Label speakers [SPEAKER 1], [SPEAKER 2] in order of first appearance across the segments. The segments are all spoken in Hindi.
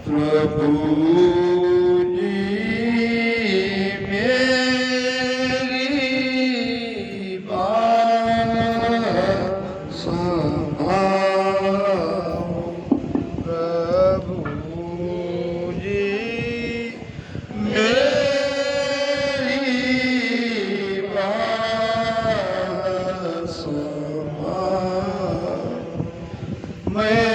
[SPEAKER 1] प्रभु जी मेरी बात संभालो। प्रभु जी मेरी बात संभालो। मैं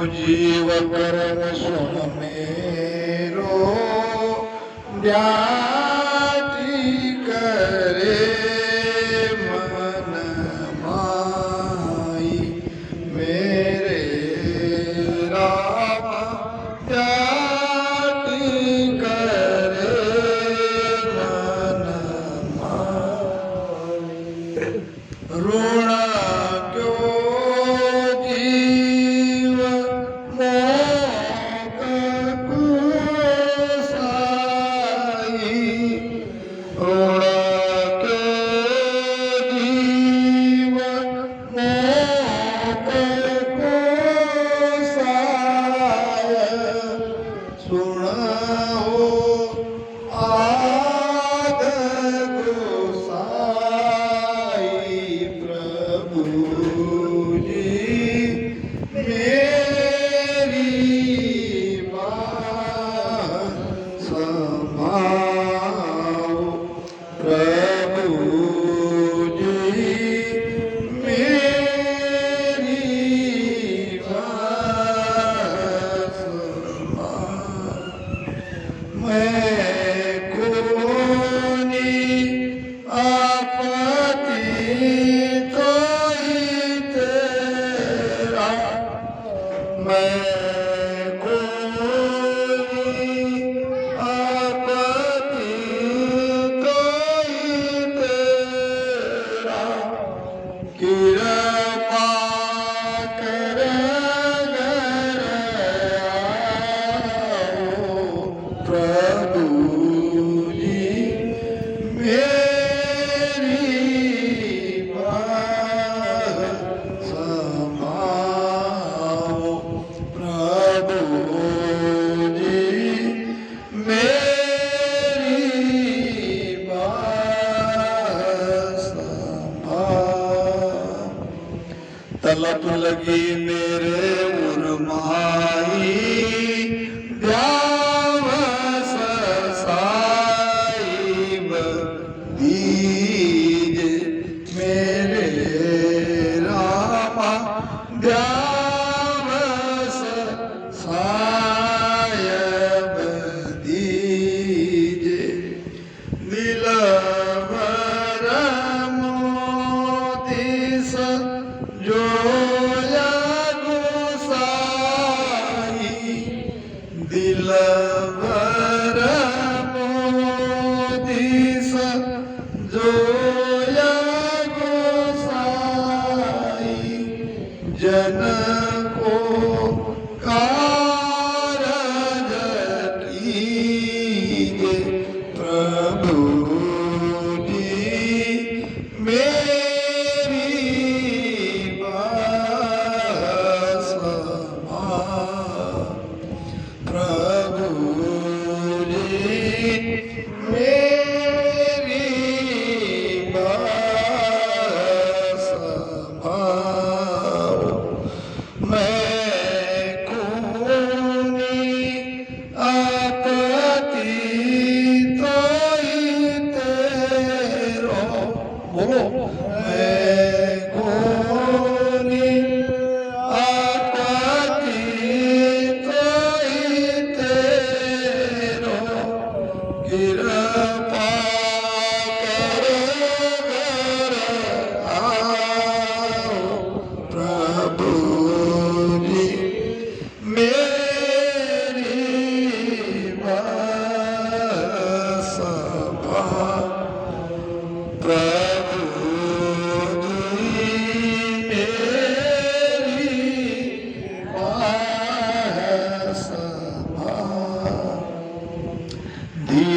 [SPEAKER 1] जीव कर्म सुन मेरो ध्याति करे मन माई मेरे राम ध्याति करे मन माई। ऋण तलप लगी मेरे उर्माई द्यावस साहिब दीजे मेरे रामा द्यावस साहिब दीजे दिलबर मोती जो दिलबर मोदीस जोया गोसाई जन को कारज कीजे। प्रभु जी मेरी बात संभालो। प्रभु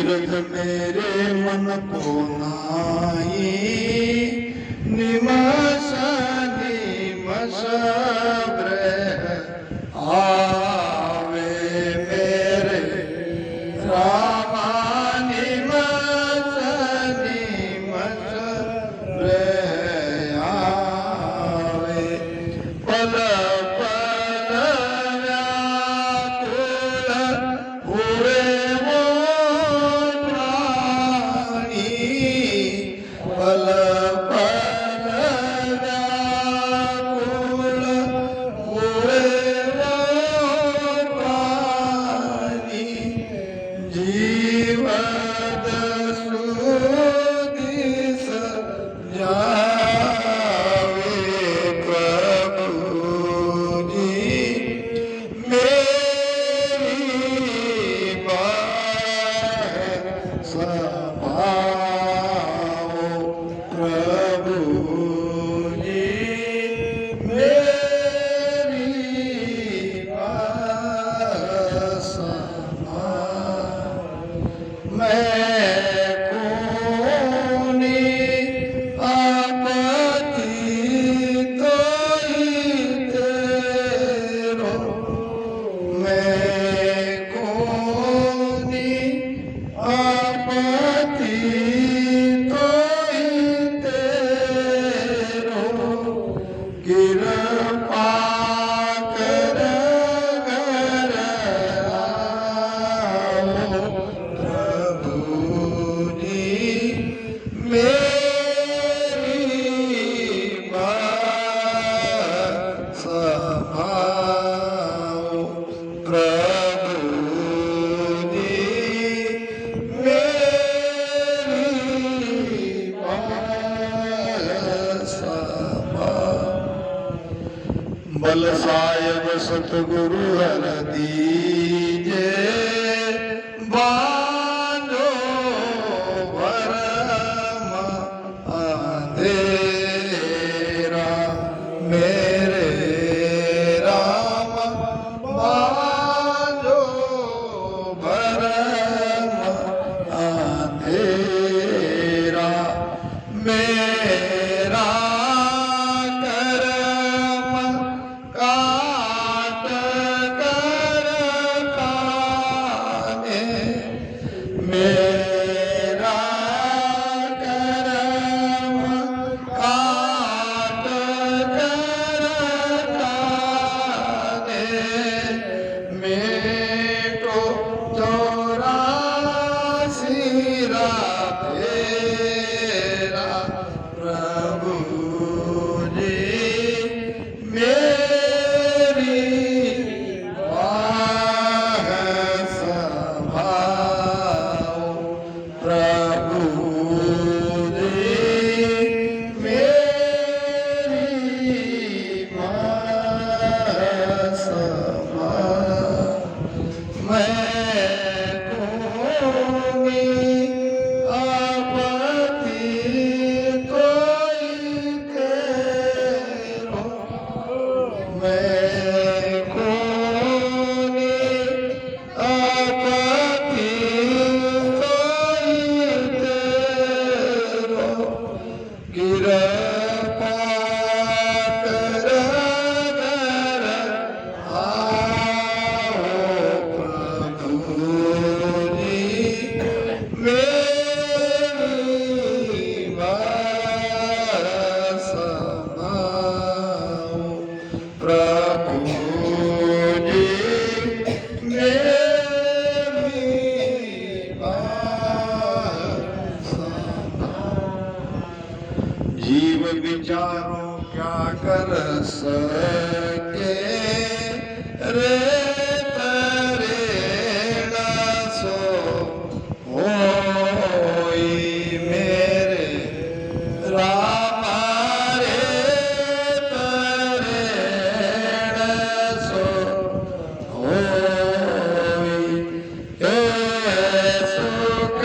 [SPEAKER 1] तीर्थ मेरे मन को नाई, निमस निमस ब्रह आवे मेरे रामा, निमस निमस ब्रह आवे। पल पल व्याकुल हुए वो प्राणी, पल पल व्याकुल हुए वो प्राणी, जीवद सुदिस जावे प्रभु जी, मेरी बात समाओ प्रभु जी, मेरी बात समाओ। मैं कोनी आपत्ति तो ही तेरो, मैं कोनी आपत्ति तो ही तेरो, कृपा कर घर आओ प्रभु जी, मेरी बात समाओ प्रभु जी, मेरी बात समाओ। बल साहेब सतगुरु हर दीजे, बांधो भरम अंधेरा मेरे राम, बांधो भरम अंधेरा मेरा कर्म काट कर खाने, मेरा कर्म काट कर खाने, मेटो 84 फेरा प्रभु जी, मेरी बाह समाओ प्रभु जी, मेरी बाह समाओ। मैं कोनी आपत्ति कोई तेरो, मैं कोनी आपत्ति कोई तेरो, कृपा कर घर आओ प्रभु जी, मेरी बात समाओ प्रभु जी, मेरी बात समाओ। जीव विचारो क्या कर सके रे तरेण सो होई मेरे राम, रे तरेण सो होई सुख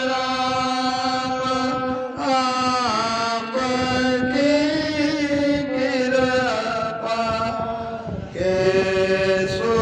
[SPEAKER 1] राम आपकी कृपा के सो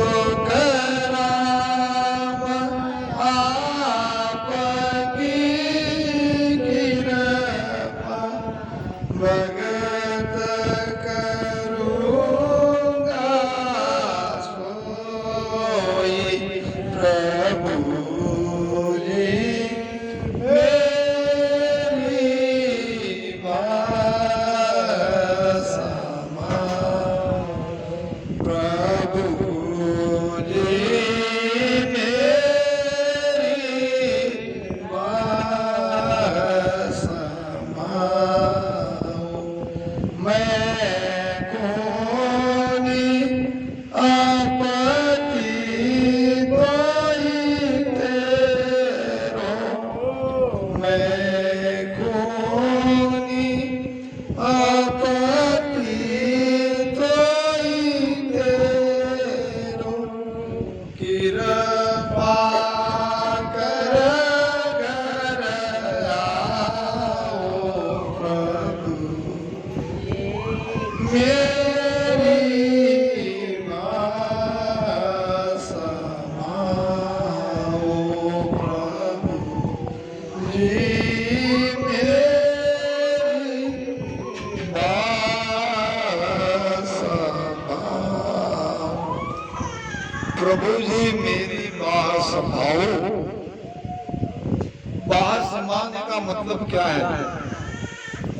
[SPEAKER 1] बाहर समाने का मतलब क्या है?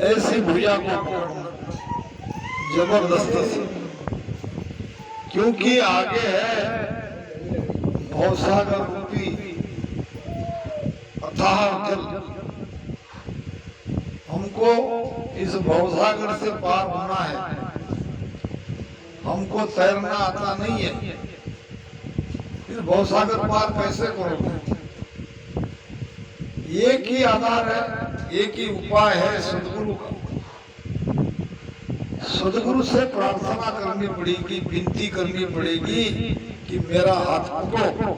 [SPEAKER 1] ऐसी भुजा को पकड़ना जबरदस्त से, क्योंकि आगे है भवसागर रूपी अथाह जल। हमको इस भवसागर से पार होना है। हमको तैरना आता नहीं है, फिर भवसागर पार कैसे करोगे? एक ही आधार है, एक ही उपाय है सदगुरु का। सदगुरु से प्रार्थना करनी पड़ेगी, विनती करनी पड़ेगी कि मेरा हाथ पकड़ो,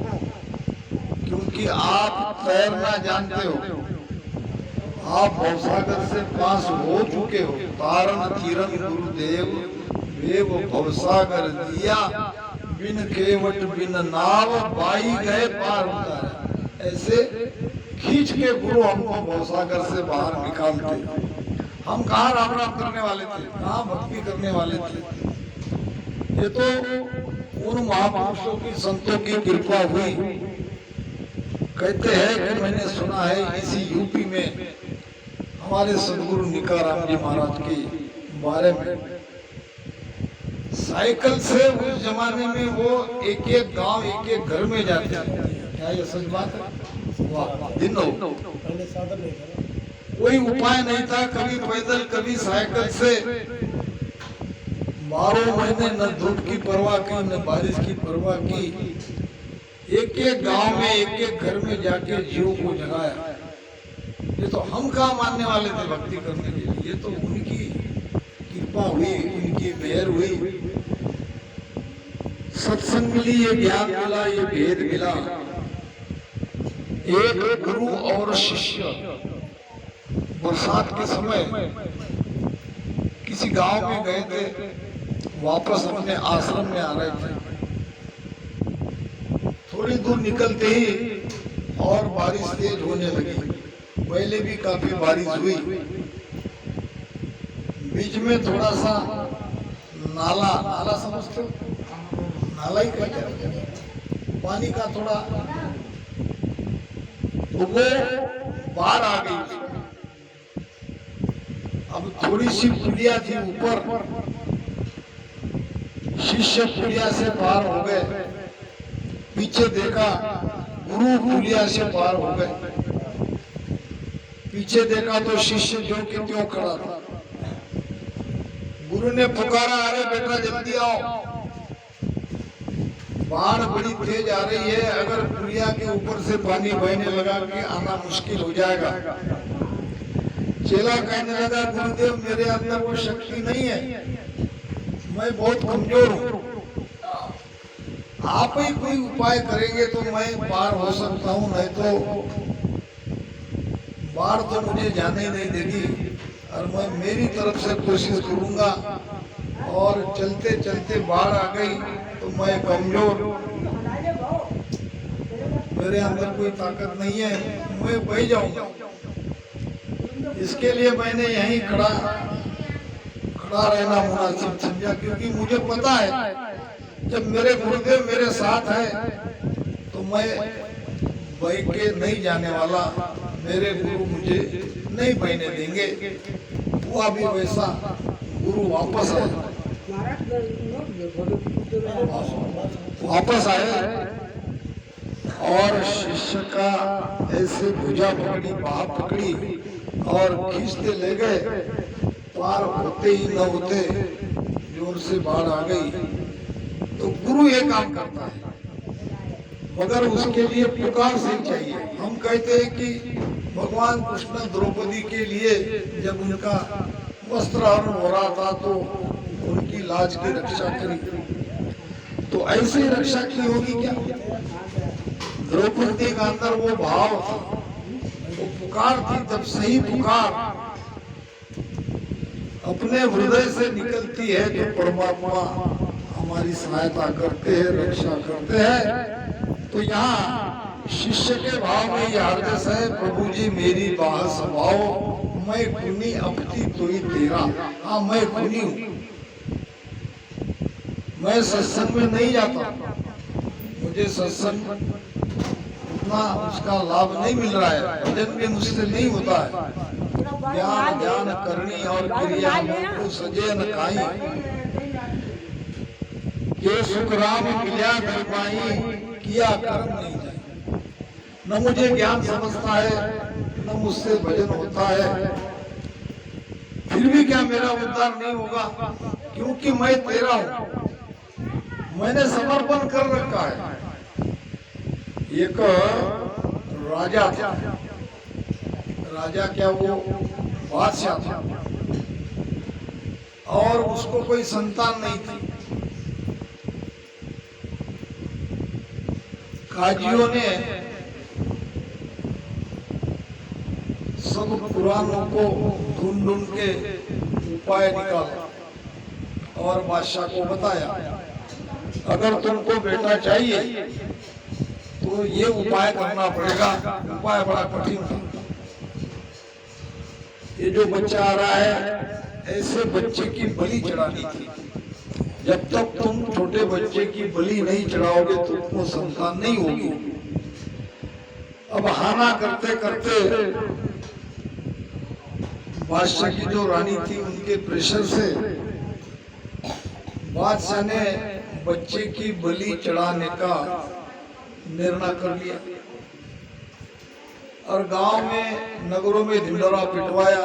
[SPEAKER 1] क्योंकि आप तैरना जानते हो, आप भवसागर से पास हो चुके हो। तारण तीरन गुरुदेव वेव भवसागर दिया, बिन केवट बिन नाव बाई गए पार उतारा। ऐसे खींच के गुरु हमको भवसागर से बाहर निकालते। हम कहाँ राम राम करने वाले थे, कहाँ भक्ति करने वाले थे। ये तो उन महापुरुषों की, संतों की कृपा हुई। कहते हैं कि मैंने सुना है इसी यूपी में हमारे सदगुरु निकाराम जी महाराज के बारे में, साइकिल से उस जमाने में वो एक एक गांव, एक एक घर में जाते थे। क्या ये सच बात है? वाह, दिन हो। कोई उपाय नहीं था, कभी पैदल कभी साइकिल से। 12 महीने न धूप की परवाह की, न बारिश की परवाह की। एक एक गांव में, एक एक घर में जाके जीव को जगाया। ये तो हम कहाँ मानने वाले थे भक्ति करने के लिए, ये तो उनकी कृपा हुई, उनकी मेहर हुई। सत्संग मिली, ये ज्ञान मिला, ये भेद मिला। एक गुरु और शिष्य बरसात के समय किसी गांव में गए थे, वापस अपने आश्रम में आ रहे थे। थोड़ी दूर निकलते ही और बारिश तेज होने लगी। पहले भी काफी बारिश हुई। बीच में थोड़ा सा नाला, नाला समझते हो? नाला ही कहते हैं, पानी का थोड़ा, तो वो बाढ़ आ गई। अब थोड़ी सी पुलिया थी ऊपर, शिष्य पुलिया से पार हो गए। पीछे देखा, गुरु पुलिया से पार हो गए। पीछे देखा तो शिष्य जो कि त्यों खड़ा था। गुरु ने पुकारा, अरे बेटा जल्दी आओ, बाढ़ बड़ी तेज आ रही है, अगर पुलिया के ऊपर से पानी बहने लगा के आना मुश्किल हो जाएगा। चेला कहने लगा, गुरुदेव मेरे अंदर वो शक्ति नहीं है, मैं बहुत कमजोर हूँ। आप ही कोई उपाय करेंगे तो मैं पार हो सकता हूँ, नहीं तो बाढ़ तो मुझे जाने ही नहीं देगी। और मैं मेरी तरफ से कोशिश करूंगा, और चलते चलते बाढ़ आ गई तो मैं कमजोर, मेरे अंदर कोई ताकत नहीं है, मैं बह जाऊंगा। इसके लिए मैंने यहीं खड़ा रहना मुनासिब समझा, क्योंकि मुझे पता है जब मेरे गुरुदेव मेरे साथ है तो मैं बह के नहीं जाने वाला। मेरे गुरु मुझे नहीं बहने देंगे। वो अभी वैसा गुरु वापस आए और शिष्य का ऐसे भुजा पकड़ी, बाह पकड़ी और खींचते ले गए। पार होते ही न होते जोर से बाढ़ आ गई। तो गुरु ये काम करता है, मगर उसके लिए पुकार से चाहिए। हम कहते हैं कि भगवान कृष्ण द्रौपदी के लिए जब उनका वस्त्रहरण हो रहा था तो उनकी लाज की रक्षा करी, तो ऐसे रक्षा की होगी क्या? द्रौपदी का अंदर वो भाव था, वो पुकार थी। तब सही पुकार अपने हृदय से निकलती है जो परमात्मा हमारी सहायता करते हैं, रक्षा करते हैं। तो यहाँ शिष्य के भाव में यह अर्जस है, प्रभु जी मेरी बाह संभाओ, मैं खुनी अपती तो ही तेरा। हाँ, मैं खुनी हूँ, मैं सत्संग में नहीं जाता, मुझे सत्संग उतना उसका लाभ नहीं मिल रहा है, भजन भी मुझसे नहीं होता है। ज्ञान ध्यान करनी और क्रिया को सजे न खाई, ये सुख राम मिल्या दरबाई, किया कर्म नहीं जाए। न मुझे ज्ञान समझता है, न मुझसे भजन होता है, फिर भी क्या मेरा उद्धार नहीं होगा? क्योंकि मैं तेरा हूं, मैंने समर्पण कर रखा है। एक राजा था, राजा क्या वो बादशाह था, और उसको कोई संतान नहीं थी। काजियों ने सब पुराणों को ढूंढ ढूंढ के उपाय निकाला और बादशाह को बताया, अगर तुमको बेटा चाहिए तो ये उपाय करना पड़ेगा। उपाय बड़ा कठिन था। ये जो बच्चा आ रहा है, ऐसे बच्चे की बलि चढ़ानी थी। जब तक तुम छोटे बच्चे की बलि नहीं चढ़ाओगे तो तुमको संतान नहीं होगी। अब हाना करते करते बादशाह की जो रानी थी, उनके प्रेशर से बादशाह ने बच्चे की बलि चढ़ाने का निर्णय कर लिया और गांव में नगरों में ढिंढोरा पिटवाया।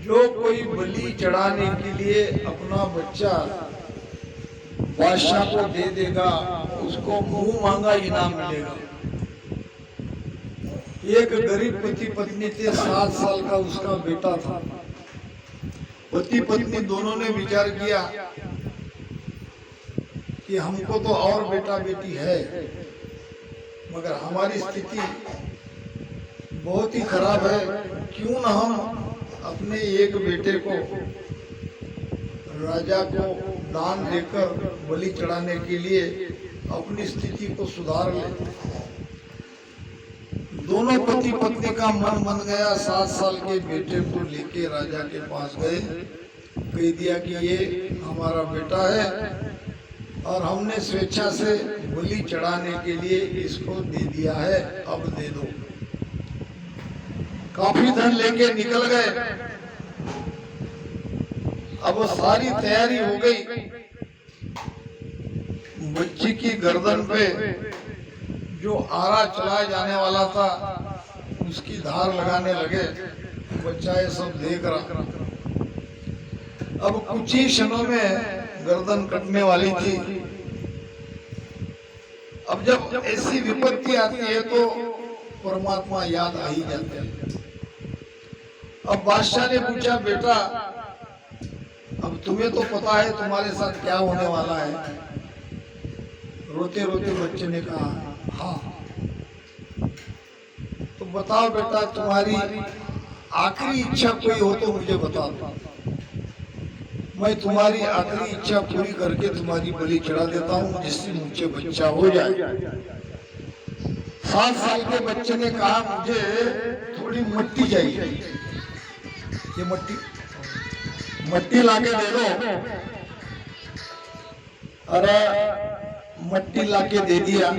[SPEAKER 1] जो कोई बलि चढ़ाने के लिए अपना बच्चा बादशाह को दे देगा, उसको मुंह मांगा इनाम मिलेगा। एक गरीब पति पत्नी थे, 7 साल का उसका बेटा था। पति पत्नी दोनों ने विचार किया कि हमको तो और बेटा बेटी है, मगर हमारी स्थिति बहुत ही खराब है, क्यों ना हम अपने एक बेटे को राजा को दान देकर बलि चढ़ाने के लिए अपनी स्थिति को सुधार ले। दोनों पति पत्नी का मन बन गया। 7 साल के बेटे को लेके राजा के पास गए, कह दिया कि ये हमारा बेटा है और हमने स्वेच्छा से बलि चढ़ाने के लिए इसको दे दिया है, अब दे दो। काफी धन लेके निकल गए। अब वो सारी तैयारी हो गई। बच्ची की गर्दन पे जो आरा चलाया जाने वाला था, उसकी धार लगाने लगे। बच्चा ये सब देख रहा। अब कुछ ही क्षणों में गर्दन कटने वाली थी। अब जब ऐसी विपत्ति आती है तो परमात्मा याद आ ही जाते हैं। अब बादशाह ने पूछा, बेटा अब तुम्हें तो पता है तुम्हारे साथ क्या होने वाला है? रोते रोते बच्चे ने कहा, हाँ। तो बताओ बेटा, तुम्हारी आखिरी इच्छा कोई हो तो मुझे बता दो, मैं तुम्हारी आखिरी इच्छा पूरी करके तुम्हारी बलि चढ़ा देता हूँ, जिससे मुझे बच्चा हो जाए। 7 साल के बच्चे ने कहा, मुझे थोड़ी मिट्टी चाहिए। ये मट्टी लाके दे दो। अरे मट्टी लाके दे दिया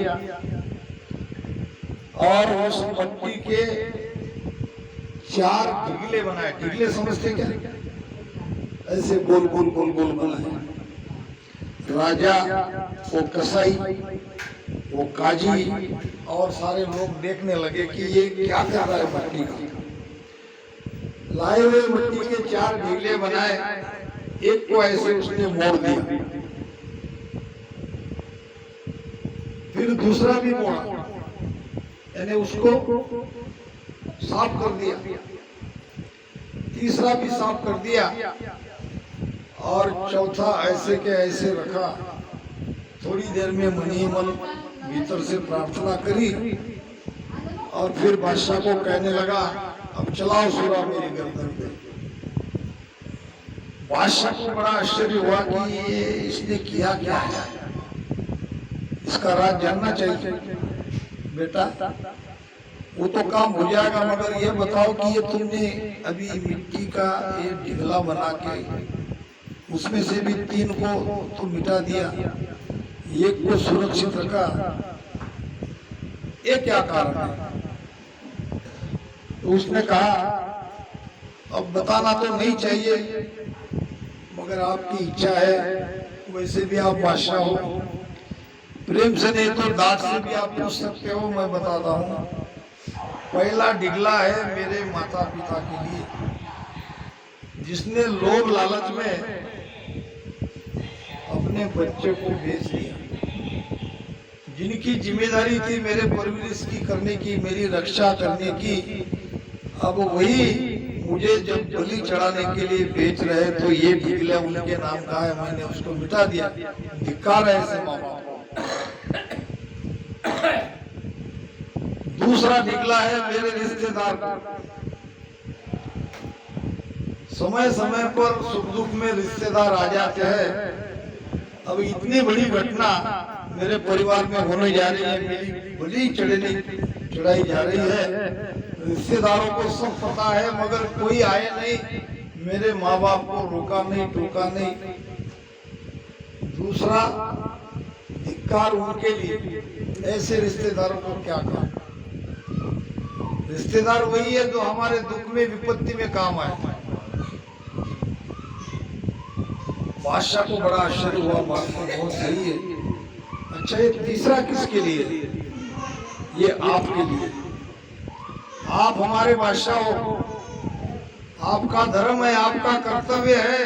[SPEAKER 1] और उस मट्टी के 4 ढिगले बनाए। ढिगले समझते क्या? ऐसे गोल गोल गोल गोल गोल है। राजा, वो कसाई, वो काजी और सारे लोग देखने लगे कि ये क्या कर रहा है मट्टी का। लाए हुए मिट्टी के 4 ढीले बनाए, एक को ऐसे उसने मोड़ दिया, फिर दूसरा भी मोड़ा, यानी उसको साफ कर दिया, तीसरा भी साफ कर दिया और चौथा ऐसे के ऐसे रखा। थोड़ी देर में मनी मन भीतर से प्रार्थना करी और फिर बादशाह को कहने लगा, अब चलाओ सूरा मेरी गर्दन पे। बादशाह को बड़ा आश्चर्य हुआ कि ये इसने किया क्या है, इसका राज जानना चाहिए। बेटा वो तो काम हो जाएगा, मगर ये बताओ कि ये तुमने अभी मिट्टी का ये ढिगला बना के उसमें से भी 3 को तो मिटा दिया, एक को सुरक्षित रखा, ये क्या कारण है? तो उसने कहा अब बताना तो नहीं चाहिए, मगर आपकी इच्छा है, वैसे भी आप बादशाह हो, प्रेम से नहीं तो डांट से भी आप पूछ सकते हो, मैं बताता हूँ। पहला डिगला है मेरे माता पिता के लिए, जिसने लोभ लालच में अपने बच्चे को बेच दिया, जिनकी जिम्मेदारी थी मेरे परवरिश की करने की, मेरी रक्षा करने की, अब वही मुझे जब बलि चढ़ाने के लिए बेच रहे, तो ये डिगला उनके नाम का है, मैंने उसको मिटा दिया। धिक्कार है ऐसे माँ बाप को। दूसरा डिगला है मेरे रिश्तेदार, समय समय पर सुख दुख में रिश्तेदार आ जाते हैं। अब इतनी बड़ी घटना मेरे परिवार में होने जा रही है, मेरी बलि चढ़ाई जा रही है, रिश्तेदारों को सब पता है, मगर कोई आए नहीं, मेरे माँ बाप को रोका नहीं टोका नहीं। दूसरा धिक्कार उनके लिए, ऐसे रिश्तेदारों को क्या कहा? रिश्तेदार वही है जो हमारे दुख में विपत्ति में काम आए। बादशाह को बड़ा आश्चर्य हुआ, बात तो बहुत सही है। अच्छा, ये तीसरा किसके लिए? ये आपके लिए। आप हमारे बादशाह हो, आपका धर्म है, आपका कर्तव्य है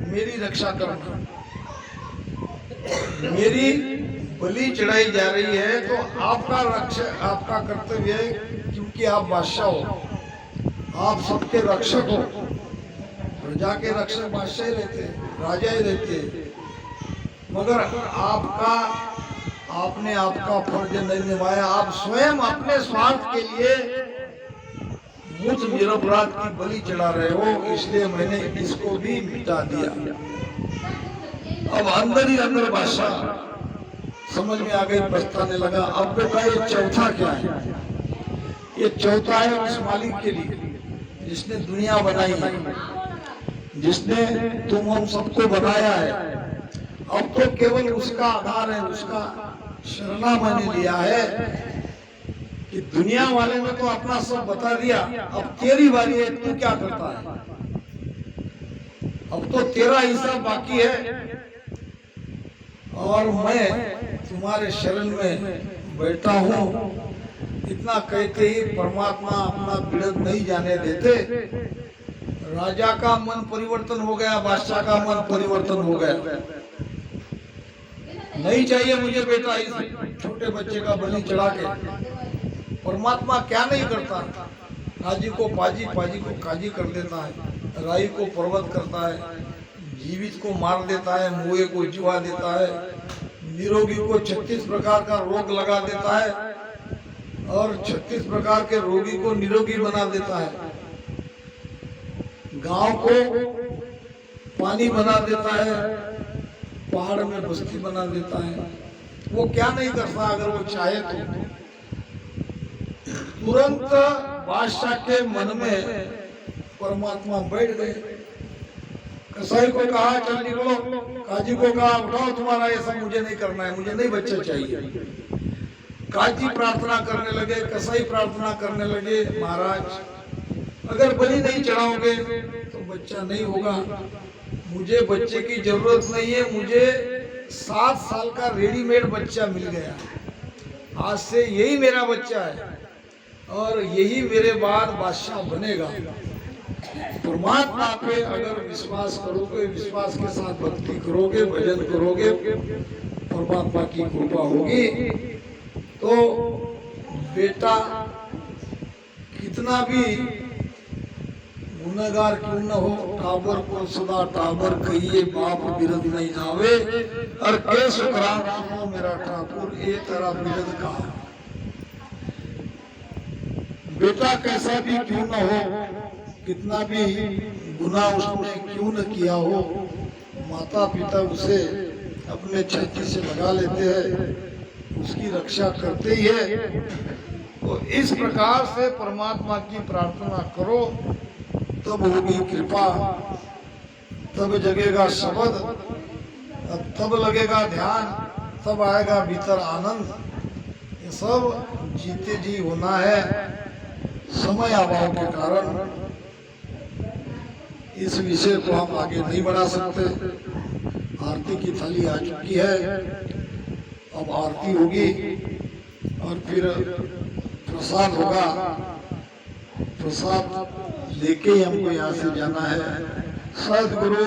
[SPEAKER 1] मेरी रक्षा करना। मेरी बलि चढ़ाई जा रही है तो आपका कर्तव्य है, क्योंकि आप बादशाह हो, आप सबके रक्षक हो। प्रजा के रक्षक बादशाह ही रहते, राजा ही रहते, मगर आपने आपका फर्ज नहीं निभाया। आप स्वयं अपने स्वार्थ के लिए मुझ निरपराध की बलि चढ़ा रहे हो, इसलिए मैंने इसको भी मिटा दिया। अब अंदर ही अंदर बादशाह समझ में आ गई, पछताने लगा। अब बेटा ये चौथा क्या है? ये चौथा है उस मालिक के लिए जिसने दुनिया बनाई है, जिसने तुम हम सबको बनाया है। अब तो केवल उसका आधार है, उसका शरणा मैंने लिया है कि दुनिया वाले ने तो अपना सब बता दिया, अब तेरी बारी है, तू क्या करता है? अब तो तेरा हिस्सा बाकी है, और मैं तुम्हारे शरण में बैठा हूँ। इतना कहते ही परमात्मा अपना बिरद नहीं जाने देते। राजा का मन परिवर्तन हो गया, बादशाह का मन परिवर्तन हो गया। नहीं चाहिए मुझे बेटा इस छोटे बच्चे का बलि चढ़ा के। परमात्मा क्या नहीं करता? काजी को पाजी, पाजी को काजी कर देता है, राई को पर्वत करता है, जीवित को मार देता है, मुए को जीवा देता है, निरोगी को 36 प्रकार का रोग लगा देता है, और 36 प्रकार के रोगी को निरोगी बना देता है। गांव को पानी बना देता है, पहाड़ में बस्ती बना देता है। वो क्या नहीं करता अगर वो चाहे तो। तुरंत बादशाह के मन में परमात्मा बैठ गए। कसाई को कहा चल निकलो, काजी को कहा उठाओ, तुम्हारा ये सब मुझे नहीं करना है, मुझे नहीं बच्चा चाहिए। काजी प्रार्थना करने लगे, कसाई प्रार्थना करने लगे, महाराज अगर बलि नहीं चढ़ाओगे तो बच्चा नहीं होगा, मुझे बच्चे की जरूरत नहीं है, मुझे 7 साल का रेडीमेड बच्चा मिल गया, आज से यही मेरा बच्चा है और यही मेरे बाद बादशाह बनेगा। परमात्मा पे अगर विश्वास करोगे, विश्वास के साथ भक्ति करोगे, भजन करोगे, परमात्मा की कृपा होगी। तो बेटा कितना भी गुनहगार क्यों न हो, टाबर को सदा टाबर कहिए, बाप बिरद नहीं जावे, और के शुक्रान सुनो मेरा ठाकुर, ये तेरा बिरद का। बेटा कैसा भी क्यों न हो, कितना भी गुनाह उसने क्यों न किया हो, माता पिता उसे अपने छाती से लगा लेते हैं, उसकी रक्षा करते ही है। तो इस प्रकार से परमात्मा की प्रार्थना करो, तब होगी कृपा, तब जगेगा शब्द, तब लगेगा ध्यान, तब आएगा भीतर आनंद। ये सब जीते जी होना है। समय अभाव के कारण इस विषय को हम आगे नहीं बढ़ा सकते। आरती की थाली आ चुकी है, अब आरती होगी और फिर प्रसाद होगा। प्रसाद लेके ही हमको यहाँ से जाना है। सदगुरु